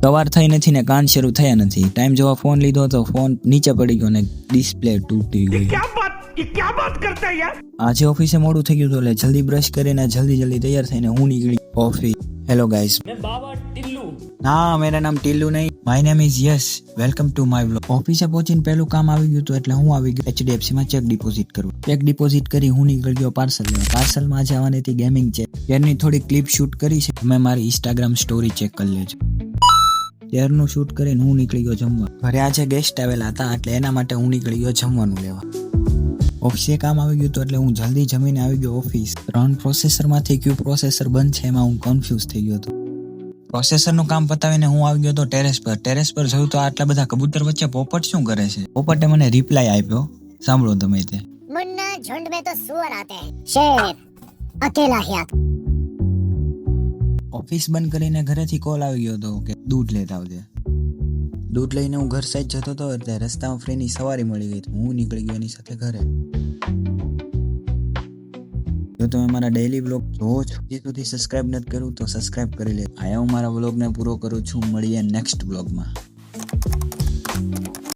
સવાર થઈ નથી ને કાન શરૂ થયા નથી. ટાઈમ જોવા ફોન લીધો તો ફોન નીચે પડી ગયો ને ડિસ્પ્લે તૂટી ગઈ. क्या बात करता है यार? આજે ઓફિસે મોડું થઈ ગયું હતું એટલે જલ્દી બ્રશ કરીને જલ્દી તૈયાર થઈને હું નીકળી ઓફિસ. હેલો ગાઈસ, मैं बाबा टिल्लू. ના મેરા નામ ટિલ્લુ નહીં, my name is yes. Welcome to my vlog. ઓફિસે પહોંચીને પહેલું કામ આવી ગયું હતું એટલે હું આવી ગયો HDFC માં ચેક ડિપોઝિટ કરવું. ચેક ડિપોઝિટ કરી હું નીકળી ગયો પાર્સલ લેવા. પાર્સલમાં આજે આવવાની હતી ગેમિંગ ચેર. ચેરની થોડી ક્લિપ શૂટ કરી છે, તમે મારી ઇન્સ્ટાગ્રામ સ્ટોરી ચેક કરી લેજો. ચેરનું શૂટ કરીને હું નીકળી ગયો જમવા. ઘરે આજે ગેસ્ટ આવેલા હતા એટલે એના માટે હું નીકળી ગયો જમવાનું લેવા. ઓફિસે કામ આવી ગયું હતું એટલે હું જલ્દી જમીને આવી ગયો ઓફિસ. 3 પ્રોસેસરમાંથી કયું પ્રોસેસર બંધ છે એમાં હું કન્ફ્યુઝ થઈ ગયો હતો. પ્રોસેસરનું કામ પતાવીને હું આવી ગયો હતો ટેરેસ પર. ટેરેસ પર જોયું તો આટલા બધા કબૂતર વચ્ચે પોપટ શું કરે છે. પોપટે મને રિપ્લાય આપ્યો, સાંભળો તમે તે. मुन्ना झुंड में तो सुअर आते हैं, शेर अकेला ही आता. ઓફિસ બંધ કરીને ઘરેથી કોલ આવી ગયો હતો કે દૂધ લેતા આવજે. દૂધ લઈને હું ઘર સાઈડ જતો હતો એટલે રસ્તામાં ફ્રીની સવારી મળી ગઈ. હું નીકળી ગયો એની સાથે ઘરે. જો તમે મારા ડેઈલી બ્લોગ જોવો છો, હજી સુધી સબસ્ક્રાઇબ નથી કર્યું તો સબસ્ક્રાઇબ કરી લે. આયા હું મારા બ્લોગને પૂરો કરું છું. મળીએ નેક્સ્ટ બ્લોગમાં.